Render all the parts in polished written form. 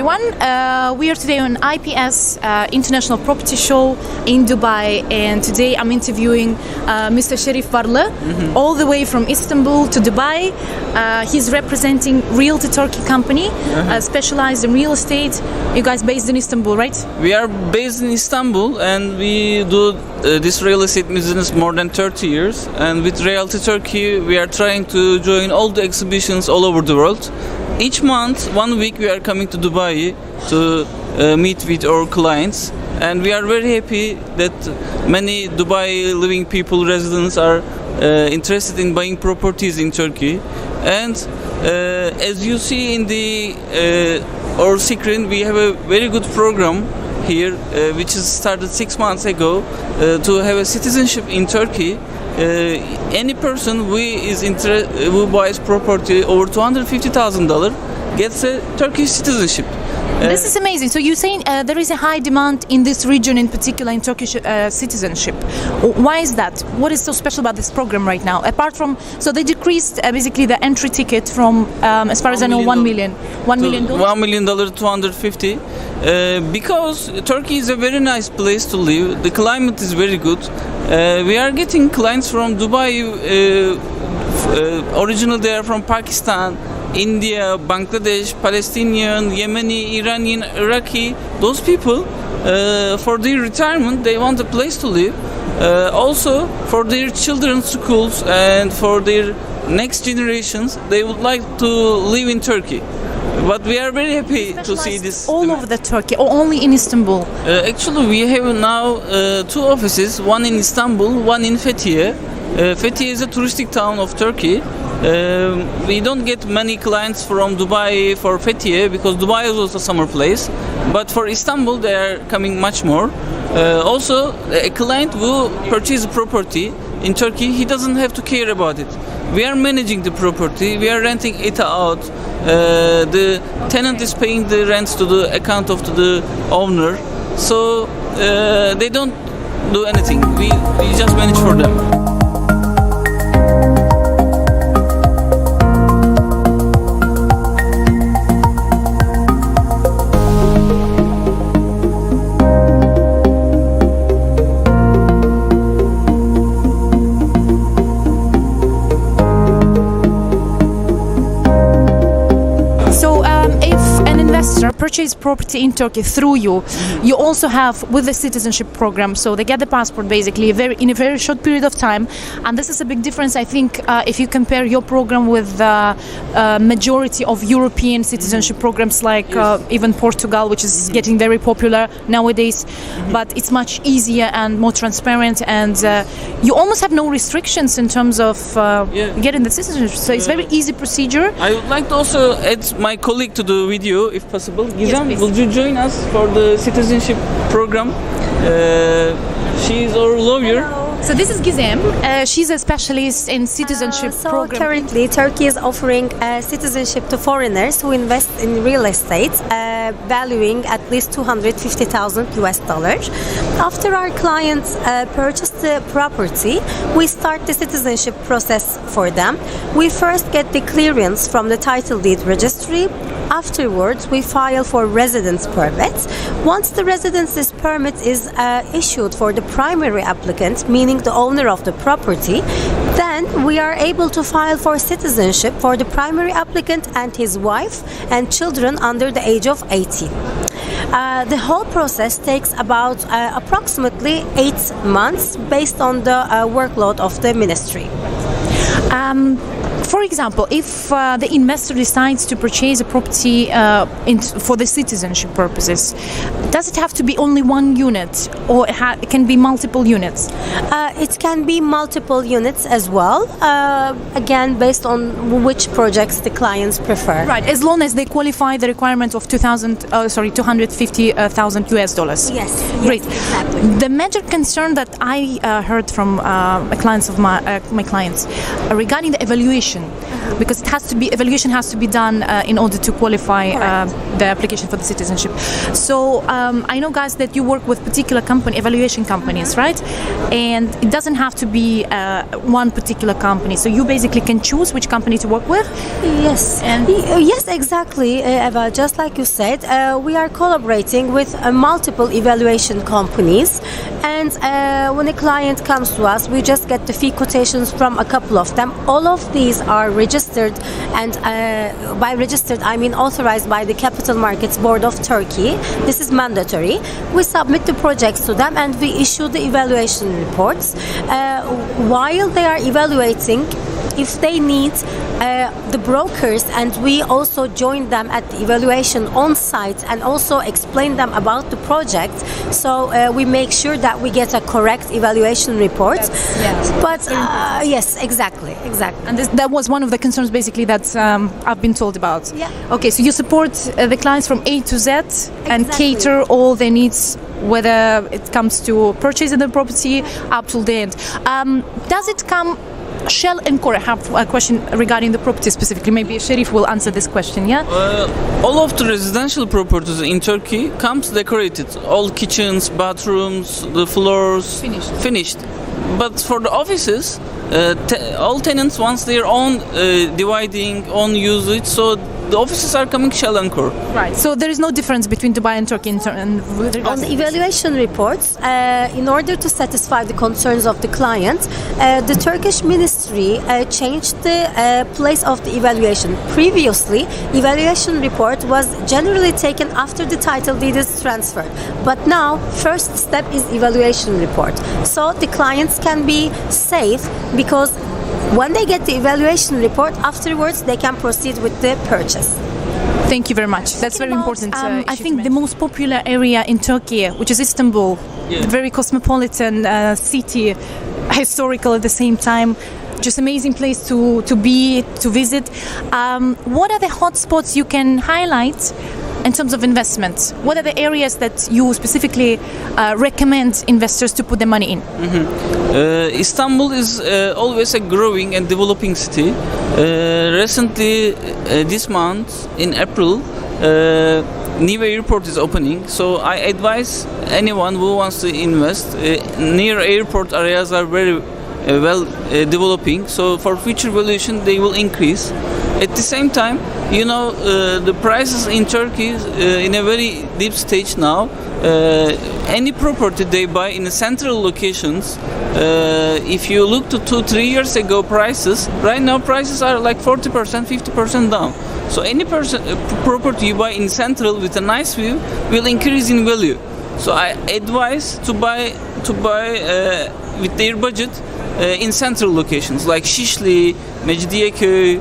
everyone. We are today on IPS International Property Show in Dubai, and today I'm interviewing Mr. Sherif Varlı, all the way from Istanbul to Dubai. He's representing Realty Turkey company, specialized in real estate. You guys based in Istanbul, right? We are based in Istanbul, and we do this real estate business more than 30 years. And with Realty Turkey, we are trying to join all the exhibitions all over the world. Each month, 1 week, we are coming to Dubai to meet with our clients, and we are very happy that many Dubai living people, residents, are interested in buying properties in Turkey. And as you see in the our screen, we have a very good program here, which is started 6 months ago, to have a citizenship in Turkey. Any person who buys property over $250,000 gets a Turkish citizenship. This is amazing. So you're saying there is a high demand in this region, in particular in Turkish citizenship. Why is that? What is so special about this program right now? Apart from, so they decreased basically the entry ticket from, as far as I know, $1 million. $1 million? $1 million to 250. Because Turkey is a very nice place to live. The climate is very good. We are getting clients from Dubai. Originally they are from Pakistan, India, Bangladesh, Palestinian, Yemeni, Iranian, Iraqi. Those people, for their retirement, they want a place to live. Also, for their children's schools and for their next generations, they would like to live in Turkey. But we are very happy to see this. All over the Turkey, or only in Istanbul? Actually, we have now 2 offices, one in Istanbul, one in Fethiye. Fethiye is a touristic town of Turkey. We don't get many clients from Dubai for Fethiye because Dubai is also a summer place. But for Istanbul, they are coming much more. Also, a client who purchases a property in Turkey, he doesn't have to care about it. We are managing the property, we are renting it out. The tenant is paying the rents to the account of the owner. So they don't do anything. We just manage for them. Purchase property in Turkey through you. You also have with the citizenship program, so they get the passport basically in a very short period of time, and this is a big difference, I think, if you compare your program with the majority of European citizenship programs, like even Portugal, which is getting very popular nowadays. But it's much easier and more transparent, and you almost have no restrictions in terms of getting the citizenship. So it's very easy procedure. I would like to also add my colleague to the video, if possible. Gizem, yes, will you join us for the citizenship program? She is our lawyer. Hello. So this is Gizem. She's a specialist in citizenship program. Currently, Turkey is offering citizenship to foreigners who invest in real estate, valuing at least $250,000. After our clients purchase the property, we start the citizenship process for them. We first get the clearance from the title deed registry. Afterwards, we file for residence permits. Once the residence permit is issued for the primary applicant, meaning the owner of the property, then we are able to file for citizenship for the primary applicant and his wife and children under the age of 18. The whole process takes about approximately 8 months based on the workload of the ministry. For example, if the investor decides to purchase a property for the citizenship purposes, does it have to be only one unit, or it can be multiple units? It can be multiple units as well, again based on which projects the clients prefer. Right, as long as they qualify the requirement of $250,000 US dollars. Yes, great. Exactly. The major concern that I heard from clients of my clients regarding the evaluation, because evaluation has to be done in order to qualify the application for the citizenship. So I know, guys, that you work with particular evaluation companies, right? And it doesn't have to be one particular company. So you basically can choose which company to work with. Yes, yes, exactly, Eva. Just like you said, we are collaborating with multiple evaluation companies, and when a client comes to us, we just get the fee quotations from a couple of them. All of these are registered, and by registered I mean authorized by the Capital Markets Board of Turkey. This is mandatory. We submit the projects to them, and we issue the evaluation reports. While they are evaluating, if they need the brokers, and we also join them at the evaluation on site and also explain them about the project, so we make sure that we get a correct evaluation report. But yes, exactly. And that was one of the concerns basically that I've been told about. Yeah. Okay, so you support the clients from A to Z and cater all their needs, whether it comes to purchasing the property up to the end. Does it come shell and core? I have a question regarding the property specifically. Maybe Sherif will answer this question. Yeah. All of the residential properties in Turkey comes decorated. All kitchens, bathrooms, the floors finished. But for the offices, all tenants want their own dividing, own usage. So the offices are coming shell and core. Right. So there is no difference between Dubai and Turkey on the evaluation reports. In order to satisfy the concerns of the client, the Turkish ministry changed the place of the evaluation. Previously, evaluation report was generally taken after the title deed is transferred. But now, first step is evaluation report. So the clients can be safe, because when they get the evaluation report, afterwards they can proceed with the purchase. Thank you very much. That's very important. I think the most popular area in Turkey, which is Istanbul, very cosmopolitan city, historical at the same time, just amazing place to visit. What are the hotspots you can highlight in terms of investments? What are the areas that you specifically recommend investors to put their money in? Istanbul is always a growing and developing city. Recently, this month in April, new airport is opening. So I advise anyone who wants to invest. Near airport areas are very well developing. So for future valuation, they will increase. At the same time, the prices in Turkey in a very deep stage now. Any property they buy in the central locations, if you look to 2-3 years ago prices, right now prices are like 40%, 50% down. So any property you buy in central with a nice view will increase in value. So I advise to buy with their budget in central locations like Şişli, Mecidiyeköy,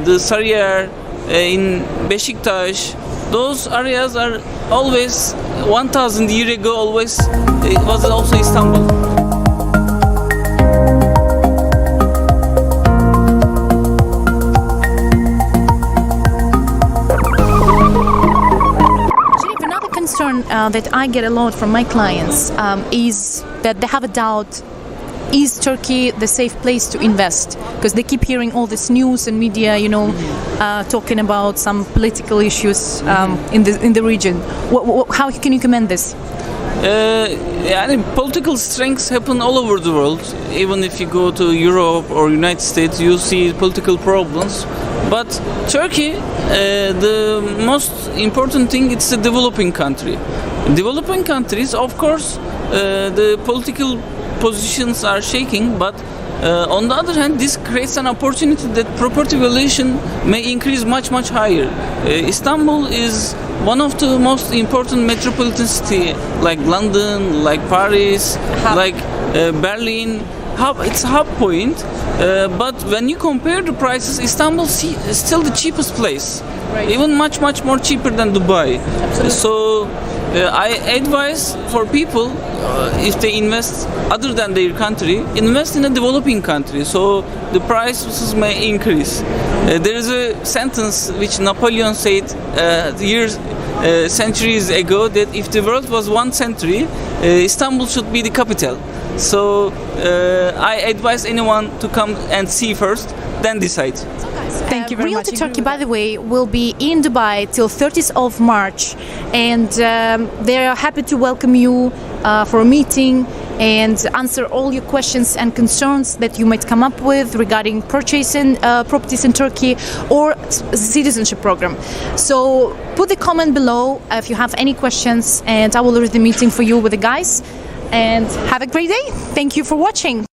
the Sarıyer, in Beşiktaş. Those areas are always 1,000 years ago. Always it was also Istanbul. Another concern that I get a lot from my clients is that they have a doubt. Is Turkey the safe place to invest? Because they keep hearing all this news and media, talking about some political issues in the region. How can you comment this? Political strengths happen all over the world. Even if you go to Europe or United States, you see political problems. But Turkey, the most important thing, it's a developing country. Developing countries, of course, the political positions are shaking, but on the other hand, this creates an opportunity that property valuation may increase much higher. Istanbul is one of the most important metropolitan cities, like London, like Paris, like Berlin. It's a hub point, but when you compare the prices, Istanbul is still the cheapest place, even much more cheaper than Dubai. Absolutely. So I advise for people, if they invest other than their country, invest in a developing country, so the prices may increase. There is a sentence which Napoleon said centuries ago, that if the world was one century, Istanbul should be the capital. So I advise anyone to come and see first, then decide. Thank you very much. Realty Turkey, by the way, will be in Dubai till 30th of March, and they are happy to welcome you for a meeting and answer all your questions and concerns that you might come up with regarding purchasing properties in Turkey or citizenship program. So put a comment below if you have any questions, and I will arrange the meeting for you with the guys. And have a great day. Thank you for watching.